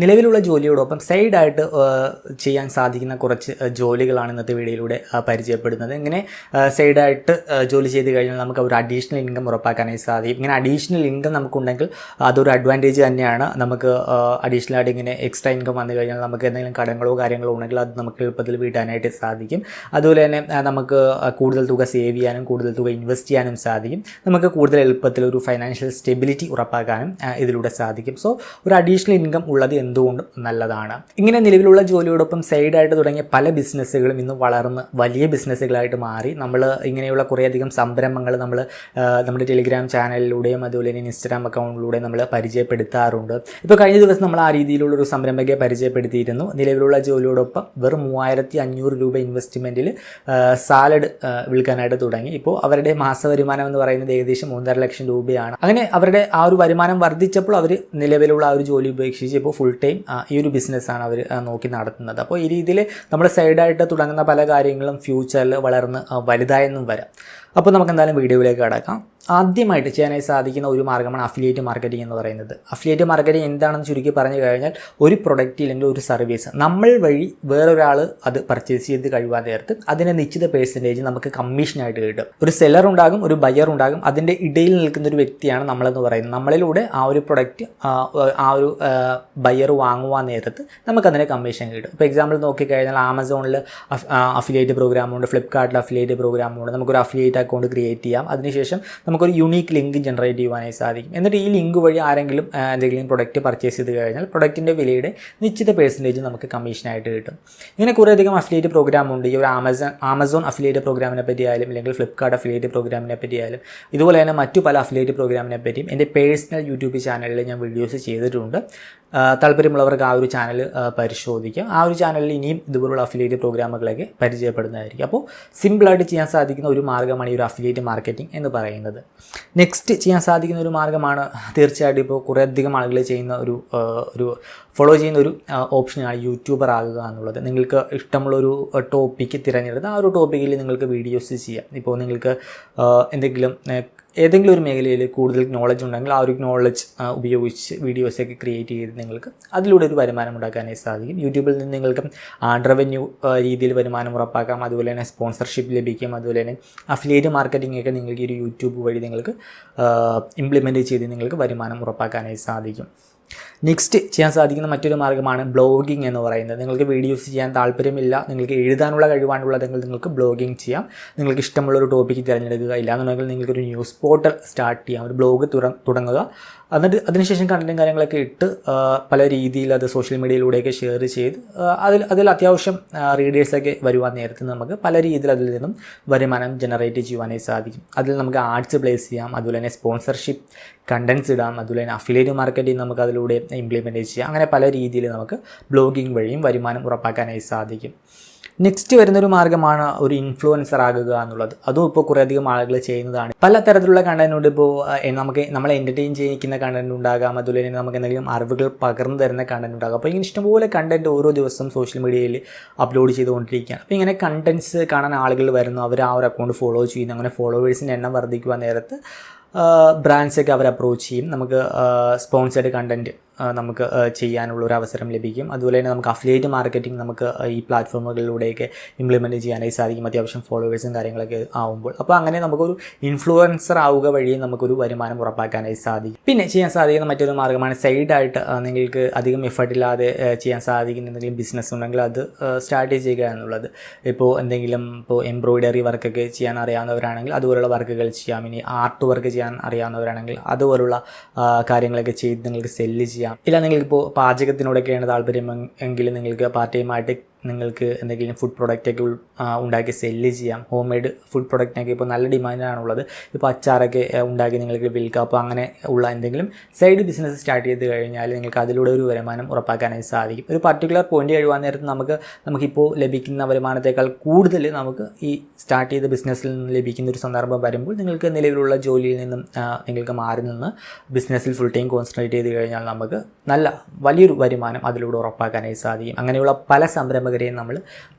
നിലവിലുള്ള ജോലിയോടൊപ്പം സൈഡായിട്ട് ചെയ്യാൻ സാധിക്കുന്ന കുറച്ച് ജോലികളാണ് ഇന്നത്തെ വീഡിയോയിലൂടെ പരിചയപ്പെടുന്നത്. ഇങ്ങനെ സൈഡായിട്ട് ജോലി ചെയ്ത് കഴിഞ്ഞാൽ നമുക്ക് ഒരു അഡീഷണൽ ഇൻകം ഉറപ്പാക്കാനായി സാധിക്കും. ഇങ്ങനെ അഡീഷണൽ ഇൻകം നമുക്കുണ്ടെങ്കിൽ അതൊരു അഡ്വാൻറ്റേജ് തന്നെയാണ്. നമുക്ക് അഡീഷണലായിട്ട് ഇങ്ങനെ എക്സ്ട്രാ ഇൻകം വന്നു കഴിഞ്ഞാൽ നമുക്ക് എന്തെങ്കിലും കടങ്ങളോ കാര്യങ്ങളോ ഉണ്ടെങ്കിൽ അത് നമുക്ക് എളുപ്പത്തിൽ വീട്ടാനായിട്ട് സാധിക്കും. അതുപോലെ തന്നെ നമുക്ക് കൂടുതൽ തുക സേവ് ചെയ്യാനും കൂടുതൽ തുക ഇൻവെസ്റ്റ് ചെയ്യാനും സാധിക്കും. നമുക്ക് കൂടുതൽ എളുപ്പത്തിൽ ഒരു ഫൈനാൻഷ്യൽ സ്റ്റെബിലിറ്റി ഉറപ്പാക്കാനും ഇതിലൂടെ സാധിക്കും. സോ ഒരു അഡീഷണൽ ഇൻകം ഉള്ളത് എന്തുകൊണ്ടും നല്ലതാണ്. ഇങ്ങനെ നിലവിലുള്ള ജോലിയോടൊപ്പം സൈഡായിട്ട് തുടങ്ങിയ പല ബിസിനസ്സുകളും ഇന്ന് വളർന്ന് വലിയ ബിസിനസ്സുകളായിട്ട് മാറി. നമ്മൾ ഇങ്ങനെയുള്ള കുറേയധികം സംരംഭങ്ങൾ നമ്മുടെ ടെലിഗ്രാം ചാനലിലൂടെയും അതുപോലെ തന്നെ ഇൻസ്റ്റാഗ്രാം അക്കൗണ്ടിലൂടെയും നമ്മൾ പരിചയപ്പെടുത്താറുണ്ട്. ഇപ്പോൾ കഴിഞ്ഞ ദിവസം നമ്മൾ ആ രീതിയിലുള്ളൊരു സംരംഭകയെ പരിചയപ്പെടുത്തിയിരുന്നു. നിലവിലുള്ള ജോലിയോടൊപ്പം വെറും 3500 രൂപ ഇൻവെസ്റ്റ്മെൻറ്റിൽ സാലഡ് വിൽക്കാനായിട്ട് തുടങ്ങി. ഇപ്പോൾ അവരുടെ മാസ വരുമാനം എന്ന് പറയുന്നത് ഏകദേശം 1.5 ലക്ഷം രൂപയാണ്. അങ്ങനെ അവരുടെ ആ ഒരു വരുമാനം വർദ്ധിച്ചപ്പോൾ അവർ നിലവിലുള്ള ആ ഒരു ജോലി ഉപേക്ഷിച്ച് ഇപ്പോൾ ഫുൾ ടൈം ഈ ഒരു ബിസിനസ്സാണ് അവർ നോക്കി നടത്തുന്നത്. അപ്പോൾ ഈ രീതിയിൽ നമ്മൾ സൈഡായിട്ട് തുടങ്ങുന്ന പല കാര്യങ്ങളും ഫ്യൂച്ചറിൽ വളർന്ന് വലുതായെന്നും വരാം. അപ്പോൾ നമുക്ക് എന്തായാലും വീഡിയോയിലേക്ക് കടക്കാം. ആദ്യമായിട്ട് ചെയ്യാനായി സാധിക്കുന്ന ഒരു മാർഗ്ഗമാണ് അഫിലിയേറ്റ് മാർക്കറ്റിംഗ് എന്ന് പറയുന്നത്. അഫിലിയേറ്റ് മാർക്കറ്റിംഗ് എന്താണെന്ന് ചുരുക്കി പറഞ്ഞു കഴിഞ്ഞാൽ ഒരു പ്രൊഡക്റ്റ് ഇല്ലെങ്കിൽ ഒരു സർവീസ് നമ്മൾ വഴി വേറൊരാൾ അത് പർച്ചേസ് ചെയ്ത് കഴിയാൻ നേരത്ത് അതിൻ്റെ നിശ്ചിത പേഴ്സൻറ്റേജ് നമുക്ക് കമ്മീഷനായിട്ട് കിട്ടും. ഒരു സെല്ലർ ഉണ്ടാകും, ഒരു ബയർ ഉണ്ടാകും, അതിൻ്റെ ഇടയിൽ നിൽക്കുന്ന ഒരു വ്യക്തിയാണ് നമ്മളെന്ന് പറയുന്നത്. നമ്മളിലൂടെ ആ ഒരു പ്രൊഡക്റ്റ് ആ ഒരു ബയർ വാങ്ങുവാൻ നേരത്ത് നമുക്കതിൻ്റെ കമ്മീഷൻ കിട്ടും. ഇപ്പോൾ എക്സാമ്പിൾ നോക്കിക്കഴിഞ്ഞാൽ ആമസോണിൽ അഫിലിയേറ്റ് പ്രോഗ്രാമുണ്ട്, ഫ്ലിപ്കാർട്ടിൽ അഫിലിയേറ്റ് പ്രോഗ്രാമുണ്ട്. നമുക്കൊരു അഫിലിയേറ്റ് അക്കൗണ്ട് ക്രിയേറ്റ് ചെയ്യാം. അതിനുശേഷം നമുക്കൊരു യുണീക്ക് ലിങ്ക് ജനറേറ്റ് ചെയ്യുവാനായി സാധിക്കും. എന്നിട്ട് ഈ ലിങ്ക് വഴി ആരെങ്കിലും എന്തെങ്കിലും പ്രൊഡക്റ്റ് പർച്ചേസ് ചെയ്ത് കഴിഞ്ഞാൽ പ്രൊഡക്റ്റിൻ്റെ വിലയുടെ നിശ്ചിത പേഴ്സൻറ്റേജ് നമുക്ക് കമ്മീഷനായിട്ട് കിട്ടും. ഇങ്ങനെ കുറേയധികം അഫിലിയേറ്റ് പ്രോഗ്രാമുണ്ട്. ഈ ഒരു ആമസോൺ അഫിലിയേറ്റ് പ്രോഗ്രാമിനെ പറ്റിയായാലും അല്ലെങ്കിൽ ഫ്ലിപ്കാർട്ട് അഫിലിയേറ്റ് പ്രോഗ്രാമിനെ പറ്റിയായാലും ഇതുപോലെ തന്നെ മറ്റു പല അഫിലിയേറ്റ് പ്രോഗ്രാമിനെ പറ്റിയും എൻ്റെ പേഴ്സണൽ യൂട്യൂബ് ചാനലിൽ ഞാൻ വീഡിയോസ് ചെയ്തിട്ടുണ്ട്. താല്പര്യമുള്ളവർക്ക് ആ ഒരു ചാനൽ പരിശോധിക്കാം. ആ ഒരു ചാനലിൽ ഇനിയും ഇതുപോലുള്ള അഫിലിയേറ്റ് പ്രോഗ്രാമുകളൊക്കെ പരിചയപ്പെടുന്നതായിരിക്കും. അപ്പോൾ സിമ്പിളായിട്ട് ചെയ്യാൻ സാധിക്കുന്ന ഒരു മാർഗ്ഗമാണ് ഈ ഒരു അഫിലിയേറ്റ് മാർക്കറ്റിംഗ് എന്ന് പറയുന്നത്. നെക്സ്റ്റ് ചെയ്യാൻ സാധിക്കുന്ന ഒരു മാർഗ്ഗമാണ് തീർച്ചയായിട്ടും ഇപ്പോൾ കുറേയധികം ആളുകൾ ചെയ്യുന്ന ഒരു ഫോളോ ചെയ്യുന്ന ഒരു ഓപ്ഷനാണ് യൂട്യൂബർ ആകുക എന്നുള്ളത്. നിങ്ങൾക്ക് ഇഷ്ടമുള്ളൊരു ടോപ്പിക്ക് തിരഞ്ഞെടുത്ത് ആ ഒരു ടോപ്പിക്കിൽ നിങ്ങൾക്ക് വീഡിയോസ് ചെയ്യാം. ഇപ്പോൾ നിങ്ങൾക്ക് ഏതെങ്കിലും ഒരു മേഖലയിൽ കൂടുതൽ നോളജ് ഉണ്ടെങ്കിൽ ആ ഒരു നോളജ് ഉപയോഗിച്ച് വീഡിയോസൊക്കെ ക്രിയേറ്റ് ചെയ്ത് നിങ്ങൾക്ക് അതിലൂടെ ഒരു വരുമാനം ഉണ്ടാക്കാനായി സാധിക്കും. യൂട്യൂബിൽ നിന്ന് നിങ്ങൾക്ക് റവന്യൂ രീതിയിൽ വരുമാനം ഉറപ്പാക്കാം. അതുപോലെ തന്നെ സ്പോൺസർഷിപ്പ് ലഭിക്കും. അതുപോലെ തന്നെ അഫിലിയേറ്റ് മാർക്കറ്റിംഗ് ഒക്കെ നിങ്ങൾക്ക് ഈ ഒരു യൂട്യൂബ് വഴി നിങ്ങൾക്ക് ഇംപ്ലിമെൻറ്റ് ചെയ്ത് നിങ്ങൾക്ക് വരുമാനം ഉറപ്പാക്കാനായി സാധിക്കും. നെക്സ്റ്റ് ചെയ്യാൻ സാധിക്കുന്ന മറ്റൊരു മാർഗ്ഗമാണ് ബ്ലോഗിംഗ് എന്ന് പറയുന്നത്. നിങ്ങൾക്ക് വീഡിയോസ് ചെയ്യാൻ താല്പര്യമില്ല, നിങ്ങൾക്ക് എഴുതാനുള്ള കഴിവാണുള്ളതെങ്കിൽ നിങ്ങൾക്ക് ബ്ലോഗിംഗ് ചെയ്യാം. നിങ്ങൾക്ക് ഇഷ്ടമുള്ളൊരു ടോപ്പിക്ക് തിരഞ്ഞെടുക്കുക. ഇല്ലാന്നുണ്ടെങ്കിൽ നിങ്ങൾക്കൊരു ന്യൂസ് പോർട്ടൽ സ്റ്റാർട്ട് ചെയ്യാം, ഒരു ബ്ലോഗ് തുടങ്ങുക. എന്നിട്ട് അതിനുശേഷം കണ്ടൻറ്റും കാര്യങ്ങളൊക്കെ ഇട്ട് പല രീതിയിൽ അത് സോഷ്യൽ മീഡിയയിലൂടെയൊക്കെ ഷെയർ ചെയ്ത് അതിൽ അത്യാവശ്യം റീഡേഴ്സൊക്കെ വരുവാൻ നേരത്ത് നമുക്ക് പല രീതിയിൽ അതിൽ നിന്നും വരുമാനം ജനറേറ്റ് ചെയ്യുവാനായി സാധിക്കും. അതിൽ നമുക്ക് ആഡ്സ് പ്ലേസ് ചെയ്യാം, അതുപോലെ തന്നെ സ്പോൺസർഷിപ്പ് കണ്ടൻസ് ഇടാം, അതുപോലെ തന്നെ അഫിലിയേറ്റ് മാർക്കറ്റിംഗ് നമുക്ക് അതിലൂടെ ഇംപ്ലിമെൻറ്റ് ചെയ്യാം. അങ്ങനെ പല രീതിയിൽ നമുക്ക് ബ്ലോഗിംഗ് വഴിയും വരുമാനം ഉറപ്പാക്കാനായി സാധിക്കും. നെക്സ്റ്റ് വരുന്നൊരു മാർഗ്ഗമാണ് ഒരു ഇൻഫ്ലുവൻസർ ആകുക എന്നുള്ളത്. അതും ഇപ്പോൾ കുറേയധികം ആളുകൾ ചെയ്യുന്നതാണ്. പല തരത്തിലുള്ള കണ്ടൻറ്റുണ്ട്. ഇപ്പോൾ നമ്മളെ എൻ്റർടൈൻ ചെയ്യിക്കുന്ന കണ്ടൻറ്റ് ഉണ്ടാകാം, അതുപോലെ തന്നെ നമുക്ക് എന്തെങ്കിലും അറിവുകൾ പകർന്നു തരുന്ന കണ്ടൻറ്റ് ഉണ്ടാകാം. അപ്പോൾ ഇങ്ങനെ ഇഷ്ടംപോലെ കണ്ടൻറ്റ് ഓരോ ദിവസം സോഷ്യൽ മീഡിയയിൽ അപ്ലോഡ് ചെയ്തുകൊണ്ടിരിക്കുകയാണ്. അപ്പോൾ ഇങ്ങനെ കണ്ടൻറ്റ്സ് കാണാൻ ആളുകൾ വരുന്നു, അവർ ആ ഒരു അക്കൗണ്ട് ഫോളോ ചെയ്യുന്നു. അങ്ങനെ ഫോളോവേഴ്സിൻ്റെ എണ്ണം വർദ്ധിക്കുവാൻ നേരത്ത് ബ്രാൻഡ്സൊക്കെ അവർ അപ്രോച്ച് ചെയ്യും. നമുക്ക് സ്പോൺസേഡ് കണ്ടൻറ്റ് നമുക്ക് ചെയ്യാനുള്ള ഒരു അവസരം ലഭിക്കും. അതുപോലെ തന്നെ നമുക്ക് അഫിലിയേറ്റ് മാർക്കറ്റിംഗ് നമുക്ക് ഈ പ്ലാറ്റ്ഫോമുകളിലൂടെയൊക്കെ ഇംപ്ലിമെൻറ്റ് ചെയ്യാനായി സാധിക്കും, അത്യാവശ്യം ഫോളോവേഴ്സും കാര്യങ്ങളൊക്കെ ആവുമ്പോൾ. അപ്പോൾ അങ്ങനെ നമുക്കൊരു ഇൻഫ്ലുവൻസർ ആവുക വഴി നമുക്കൊരു വരുമാനം ഉറപ്പാക്കാനായി സാധിക്കും. പിന്നെ ചെയ്യാൻ സാധിക്കുന്ന മറ്റൊരു മാർഗ്ഗമാണ് സൈഡായിട്ട് നിങ്ങൾക്ക് അധികം എഫർട്ടില്ലാതെ ചെയ്യാൻ സാധിക്കുന്ന എന്തെങ്കിലും ബിസിനസ് ഉണ്ടെങ്കിൽ അത് സ്റ്റാർട്ട് ചെയ്യുക എന്നുള്ളത്. ഇപ്പോൾ എംബ്രോയിഡറി വർക്കൊക്കെ ചെയ്യാൻ അറിയാവുന്നവരാണെങ്കിൽ അതുപോലുള്ള വർക്കുകൾ ചെയ്യാം. ഇനി ആർട്ട് വർക്ക് ചെയ്യാൻ അറിയാവുന്നവരാണെങ്കിൽ അതുപോലുള്ള കാര്യങ്ങളൊക്കെ ചെയ്ത് നിങ്ങൾക്ക് സെല്ല് ചെയ്യാം. ഇല്ല നിങ്ങൾക്കിപ്പോൾ പാചകത്തിനോടൊക്കെയാണ് താല്പര്യം എങ്കിൽ നിങ്ങൾക്ക് പാർട്ട് ടൈമായിട്ട് നിങ്ങൾക്ക് എന്തെങ്കിലും ഫുഡ് പ്രൊഡക്റ്റൊക്കെ ഉണ്ടാക്കി സെല്ല് ചെയ്യാം. ഹോം മെയ്ഡ് ഫുഡ് പ്രൊഡക്റ്റിനൊക്കെ ഇപ്പോൾ നല്ല ഡിമാൻഡാണുള്ളത്. ഇപ്പോൾ അച്ചാറൊക്കെ ഉണ്ടാക്കി നിങ്ങൾക്ക് വിൽക്കാം. അപ്പോൾ അങ്ങനെ ഉള്ള എന്തെങ്കിലും സൈഡ് ബിസിനസ് സ്റ്റാർട്ട് ചെയ്ത് കഴിഞ്ഞാൽ നിങ്ങൾക്ക് അതിലൂടെ ഒരു വരുമാനം ഉറപ്പാക്കാനായി സാധിക്കും. ഒരു പർട്ടിക്കുലർ പോയിന്റ് കഴിയുവാൻ നേരത്ത് നമുക്കിപ്പോൾ ലഭിക്കുന്ന വരുമാനത്തേക്കാൾ കൂടുതൽ നമുക്ക് ഈ സ്റ്റാർട്ട് ചെയ്ത ബിസിനസ്സിൽ നിന്ന് ലഭിക്കുന്ന ഒരു സന്ദർഭം വരുമ്പോൾ നിങ്ങൾക്ക് നിലവിലുള്ള ജോലിയിൽ നിന്നും നിങ്ങൾക്ക് മാറി നിന്ന് ബിസിനസ്സിൽ ഫുൾ ടൈം കോൺസെൻട്രേറ്റ് ചെയ്ത് കഴിഞ്ഞാൽ നമുക്ക് നല്ല വലിയൊരു വരുമാനം അതിലൂടെ ഉറപ്പാക്കാനായി സാധിക്കും. അങ്ങനെയുള്ള പല സംരംഭങ്ങൾ അധ്യാപകരെയും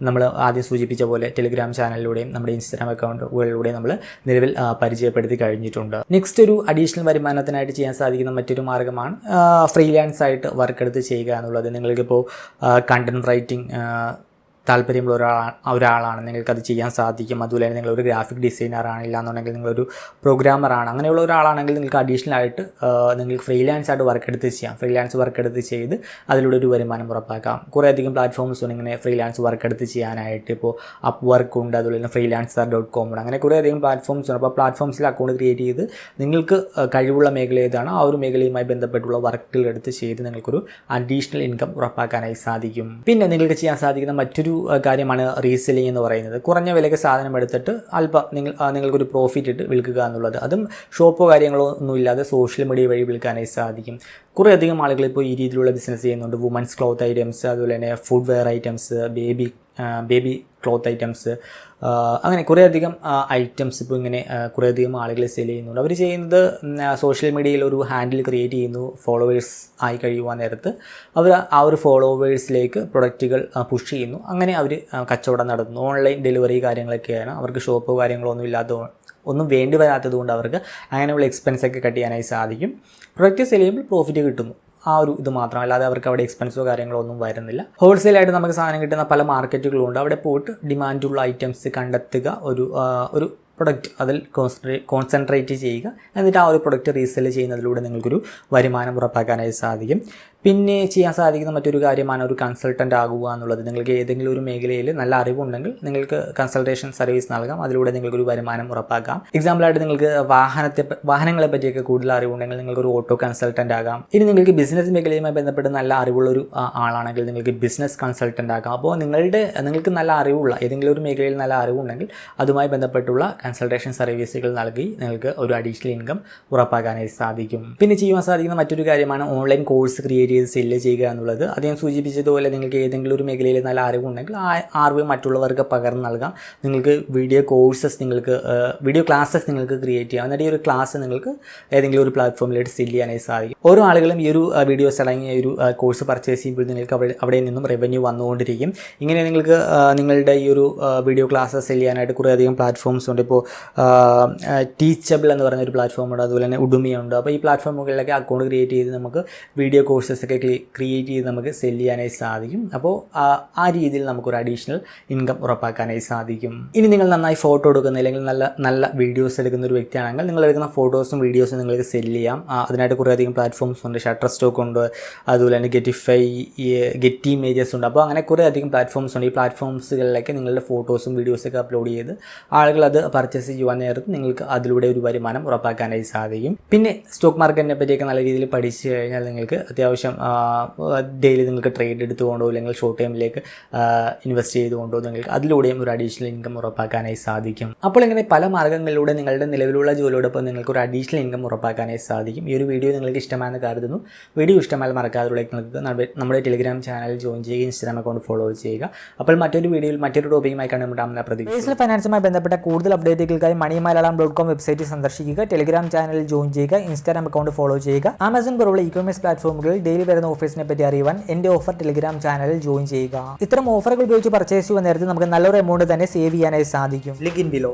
നമ്മൾ ആദ്യം സൂചിപ്പിച്ച പോലെ ടെലിഗ്രാം ചാനലിലൂടെയും നമ്മുടെ ഇൻസ്റ്റാഗ്രാം അക്കൗണ്ടുകളിലൂടെയും നമ്മൾ നിലവിൽ പരിചയപ്പെടുത്തി കഴിഞ്ഞിട്ടുണ്ട്. നെക്സ്റ്റ് ഒരു അഡീഷണൽ വരുമാനത്തിനായിട്ട് ചെയ്യാൻ സാധിക്കുന്ന മറ്റൊരു മാർഗ്ഗമാണ് ഫ്രീലാൻസ് ആയിട്ട് വർക്ക് എടുത്ത് ചെയ്യുക എന്നുള്ളത്. നിങ്ങൾക്കിപ്പോൾ കണ്ടന്റ് റൈറ്റിംഗ് താല്പര്യമുള്ള ഒരാളാണ്, നിങ്ങൾക്കത് ചെയ്യാൻ സാധിക്കും. അതുപോലെ തന്നെ നിങ്ങളൊരു ഗ്രാഫിക് ഡിസൈനറാണ്, ഇല്ലാന്നുണ്ടെങ്കിൽ നിങ്ങളൊരു പ്രോഗ്രാമറാണ്, അങ്ങനെയുള്ള ഒരാളാണെങ്കിൽ നിങ്ങൾക്ക് അഡീഷണൽ ആയിട്ട് നിങ്ങൾക്ക് ഫ്രീലാൻസ് ആയിട്ട് വർക്ക് എടുത്ത് ചെയ്യാം. ഫ്രീലാൻസ് വർക്ക് എടുത്ത് ചെയ്ത് അതിലൂടെ ഒരു വരുമാനം ഉറപ്പാക്കാം. കുറേയധികം പ്ലാറ്റ്ഫോംസ് ഉണ്ട് ഇങ്ങനെ ഫ്രീലാൻസ് വർക്ക് എടുത്ത് ചെയ്യാനായിട്ട്. ഇപ്പോൾ അപ്പ് വർക്ക് ഉണ്ട്, അതുപോലെ തന്നെ freelancer.com ഉണ്ട്, അങ്ങനെ കുറേയധികം പ്ലാറ്റ്ഫോംസ് ഉണ്ട്. അപ്പോൾ പ്ലാറ്റ്ഫോംസിൽ അക്കൗണ്ട് ക്രിയേറ്റ് ചെയ്ത് നിങ്ങൾക്ക് കഴിവുള്ള മേഖല ഏതാണ് ആ ഒരു മേഖലയുമായി ബന്ധപ്പെട്ടുള്ള വർക്കുകൾ എടുത്ത് ചെയ്ത് നിങ്ങൾക്കൊരു അഡീഷണൽ ഇൻകം ഉറപ്പാക്കാനായി സാധിക്കും. പിന്നെ നിങ്ങൾക്ക് ചെയ്യാൻ സാധിക്കുന്ന മറ്റൊരു കാര്യമാണ് റീസെല്ലിംഗ് എന്ന് പറയുന്നത്. കുറഞ്ഞ വിലയ്ക്ക് സാധനം എടുത്തിട്ട് അല്പം നിങ്ങൾക്കൊരു പ്രോഫിറ്റ് ഇട്ട് വിൽക്കുക എന്നുള്ളത്. അതും ഷോപ്പോ കാര്യങ്ങളോ ഒന്നും ഇല്ലാതെ സോഷ്യൽ മീഡിയ വഴി വിൽക്കാനായി സാധിക്കും. കുറേയധികം ആളുകൾ ഇപ്പോൾ ഈ രീതിയിലുള്ള ബിസിനസ് ചെയ്യുന്നുണ്ട്. വുമൻസ് ക്ലോത്ത് ഐറ്റംസ്, അതുപോലെ തന്നെ food wear items, baby cloth items, അങ്ങനെ കുറേയധികം ഐറ്റംസ് ഇപ്പോൾ ഇങ്ങനെ കുറേയധികം ആളുകൾ സെൽ ചെയ്യുന്നുണ്ട്. അവർ ചെയ്യുന്നത് സോഷ്യൽ മീഡിയയിൽ ഒരു ഹാൻഡിൽ ക്രിയേറ്റ് ചെയ്യുന്നു. ഫോളോവേഴ്സ് ആയി കഴിയുവാൻ നേരത്ത് അവർ ആ ഒരു ഫോളോവേഴ്സിലേക്ക് പ്രൊഡക്റ്റുകൾ പുഷ് ചെയ്യുന്നു. അങ്ങനെ അവർ കച്ചവടം നടത്തുന്നു. ഓൺലൈൻ ഡെലിവറി കാര്യങ്ങളൊക്കെയാണ്. അവർക്ക് ഷോപ്പോ കാര്യങ്ങളോ ഒന്നും വേണ്ടി വരാത്തത് കൊണ്ട് അവർക്ക് അങ്ങനെയുള്ള എക്സ്പെൻസൊക്കെ കട്ട് ചെയ്യാനായി സാധിക്കും. പ്രൊഡക്റ്റ് സെൽ ചെയ്യുമ്പോൾ പ്രോഫിറ്റ് കിട്ടുന്നു, ആ ഒരു ഇത് മാത്രം. അല്ലാതെ അവർക്ക് അവിടെ എക്സ്പെൻസോ കാര്യങ്ങളോ ഒന്നും വരുന്നില്ല. ഹോൾസെയിലായിട്ട് നമുക്ക് സാധനം കിട്ടുന്ന പല മാർക്കറ്റുകളുണ്ട്. അവിടെ പോയിട്ട് ഡിമാൻഡുള്ള ഐറ്റംസ് കണ്ടെത്തുക, ഒരു പ്രൊഡക്റ്റ് അതിൽ കോൺസെൻട്രേറ്റ് ചെയ്യുക, എന്നിട്ട് ആ ഒരു പ്രൊഡക്റ്റ് റീസെല് ചെയ്യുന്നതിലൂടെ നിങ്ങൾക്കൊരു വരുമാനം ഉറപ്പാക്കാനായി സാധിക്കും. പിന്നെ ചെയ്യാൻ സാധിക്കുന്ന മറ്റൊരു കാര്യമാണ് ഒരു കൺസൾട്ടൻ്റ് ആകുക എന്നുള്ളത്. നിങ്ങൾക്ക് ഏതെങ്കിലും ഒരു മേഖലയിൽ നല്ല അറിവുണ്ടെങ്കിൽ നിങ്ങൾക്ക് കൺസൾട്ടേഷൻ സർവീസ് നൽകാം. അതിലൂടെ നിങ്ങൾക്കൊരു വരുമാനം ഉറപ്പാക്കാം. എക്സാമ്പിളായിട്ട് നിങ്ങൾക്ക് വാഹനങ്ങളെ പറ്റിയൊക്കെ കൂടുതൽ അറിവുണ്ടെങ്കിൽ നിങ്ങൾക്കൊരു ഓട്ടോ കൺസൾട്ടൻ്റ് ആകാം. ഇനി നിങ്ങൾക്ക് ബിസിനസ് മേഖലയുമായി ബന്ധപ്പെട്ട് നല്ല അറിവുള്ളൊരു ആളാണെങ്കിൽ നിങ്ങൾക്ക് ബിസിനസ് കൺസൾട്ടൻ്റ് ആകാം. അപ്പോൾ നിങ്ങൾക്ക് നല്ല അറിവുള്ള ഏതെങ്കിലും ഒരു മേഖലയിൽ നല്ല അറിവുണ്ടെങ്കിൽ അതുമായി ബന്ധപ്പെട്ടുള്ള കൺസൾട്ടേഷൻ സർവീസുകൾ നൽകി നിങ്ങൾക്ക് ഒരു അഡീഷണൽ ഇൻകം ഉറപ്പാക്കാനായി സാധിക്കും. പിന്നെ ചെയ്യുവാൻ സാധിക്കുന്ന മറ്റൊരു കാര്യമാണ് ഓൺലൈൻ കോഴ്സ് ക്രിയേറ്റ് ചെയ്ത് സെല്ല് ചെയ്യുക എന്നുള്ളത്. അത് ഞാൻ സൂചിപ്പിച്ചതുപോലെ നിങ്ങൾക്ക് ഏതെങ്കിലും ഒരു മേഖലയിൽ നല്ല അറിവുണ്ടെങ്കിൽ ആ അറിവ് മറ്റുള്ളവർക്ക് പകർന്ന് നൽകാം. നിങ്ങൾക്ക് വീഡിയോ ക്ലാസ്സസ് നിങ്ങൾക്ക് ക്രിയേറ്റ് ചെയ്യാം. എന്നിട്ട് ഈ ഒരു ക്ലാസ് നിങ്ങൾക്ക് ഏതെങ്കിലും ഒരു പ്ലാറ്റ്ഫോമിലായിട്ട് സെല്ല് ചെയ്യാനായി സാധിക്കും. ഓരോ ആളുകളും ഈ ഒരു വീഡിയോസ് അടങ്ങിയ ഒരു കോഴ്സ് പർച്ചേസ് ചെയ്യുമ്പോൾ നിങ്ങൾക്ക് അവിടെ നിന്നും റവന്യൂ വന്നുകൊണ്ടിരിക്കും. ഇങ്ങനെ നിങ്ങൾക്ക് നിങ്ങളുടെ ഈ ഒരു വീഡിയോ ക്ലാസ്സസ് സെല്ല് ചെയ്യാനായിട്ട് കുറേയധികം പ്ലാറ്റ്ഫോംസ് ഉണ്ട്. ഇപ്പോൾ ടീച്ചബിൾ എന്ന് പറയുന്ന ഒരു പ്ലാറ്റ്ഫോം ഉണ്ട്, അതുപോലെ തന്നെ ഉടുമിയുണ്ട്. അപ്പോൾ ഈ പ്ലാറ്റ്ഫോമുകളിലൊക്കെ അക്കൗണ്ട് ക്രിയേറ്റ് ചെയ്ത് നമുക്ക് വീഡിയോ കോഴ്സസ് ഒക്കെ ക്രിയേറ്റ് ചെയ്ത് നമുക്ക് സെല്ല് ചെയ്യാനായി സാധിക്കും. അപ്പോൾ ആ രീതിയിൽ നമുക്കൊരു അഡീഷണൽ ഇൻകം ഉറപ്പാക്കാനായി സാധിക്കും. ഇനി നിങ്ങൾ നന്നായി ഫോട്ടോ എടുക്കുന്ന അല്ലെങ്കിൽ നല്ല വീഡിയോസ് എടുക്കുന്ന ഒരു വ്യക്തിയാണെങ്കിൽ നിങ്ങൾ എടുക്കുന്ന ഫോട്ടോസും വീഡിയോസും നിങ്ങൾക്ക് സെല്ല് ചെയ്യാം. അതിനായിട്ട് കുറേയധികം പ്ലാറ്റ്ഫോംസ് ഉണ്ട്. ഷട്ടർ സ്റ്റോക്ക് ഉണ്ട്, അതുപോലെ തന്നെ ഗെറ്റ് ഇമേജസ് ഉണ്ട്. അപ്പോൾ അങ്ങനെ കുറേയധികം പ്ലാറ്റ്ഫോംസ് ഉണ്ട്. ഈ പ്ലാറ്റ്ഫോംസുകളിലേക്ക് നിങ്ങളുടെ ഫോട്ടോസും വീഡിയോസൊക്കെ അപ്ലോഡ് ചെയ്ത് ആളുകൾ അത് പർച്ചേസ് ചെയ്യുവാൻ നേരത്ത് നിങ്ങൾക്ക് അതിലൂടെ ഒരു വരുമാനം ഉറപ്പാക്കാനായി സാധിക്കും. പിന്നെ സ്റ്റോക്ക് മാർക്കറ്റിനെ പറ്റിയൊക്കെ നല്ല രീതിയിൽ പഠിച്ചു കഴിഞ്ഞാൽ നിങ്ങൾക്ക് അത്യാവശ്യം ഡെയിലി നിങ്ങൾക്ക് ട്രേഡ് എടുത്തുകൊണ്ടോ അല്ലെങ്കിൽ ഷോർട്ട് ടൈമിലേക്ക് ഇൻവെസ്റ്റ് ചെയ്തുകൊണ്ടോ നിങ്ങൾക്ക് അതിലൂടെയും ഒരു അഡീഷണൽ ഇൻകം ഉറപ്പാക്കാനായി സാധിക്കും. അപ്പോൾ ഇങ്ങനെ പല മാർഗ്ഗങ്ങളിലൂടെ നിങ്ങളുടെ നിലവിലുള്ള ജോലിയോടൊപ്പം നിങ്ങൾക്ക് ഒരു അഡീഷണൽ ഇൻകം ഉറപ്പാക്കാനായി സാധിക്കും. ഈ ഒരു വീഡിയോ നിങ്ങൾക്ക് ഇഷ്ടമാണെന്ന് കരുതുന്നു. വീഡിയോ ഇഷ്ടമായാൽ മറക്കാതെ നിങ്ങൾക്ക് നമ്മുടെ ടെലിഗ്രാം ചാനൽ ജോയിൻ ചെയ്യുക, ഇൻസ്റ്റാഗ്രാം അക്കൗണ്ട് ഫോളോ ചെയ്യുക. അപ്പോൾ മറ്റൊരു വീഡിയോയിൽ മറ്റൊരു ടോപ്പിക്കുമായി കണ്ടുമുട്ടാമെന്ന പ്രതീക്ഷ. പേഴ്സണൽ ഫൈനാൻസുമായി ബന്ധപ്പെട്ട കൂടുതൽ അപ്ഡേറ്റുകൾക്കായി Malayalam.com വെബ്സൈറ്റ് സന്ദർശിക്കുക, ടെലിഗ്രാം ചാനൽ ജോയിൻ ചെയ്യുക, ഇൻസ്റ്റാഗ്രാം അക്കൗണ്ട് ഫോളോ ചെയ്യുക. ആമസോൺ പോലുള്ള ഇ-കൊമേഴ്സ് പ്ലാറ്റ്ഫോമുകളിൽ ഡെയിലി വരുന്ന ഓഫേഴ്സിനെ പറ്റി അറിയുവാൻ എൻ്റെ ഓഫർ ടെലിഗ്രാം ചാനലിൽ ജോയിൻ ചെയ്യുക. ഇത്തരം ഓഫറുകൾ ഉപയോഗിച്ച് പർച്ചേസ് ചെയ്യുന്ന നേരത്തെ നമുക്ക് നല്ലൊരു എമൗണ്ട് തന്നെ സേവ് ചെയ്യാനായി സാധിക്കും. Link in below.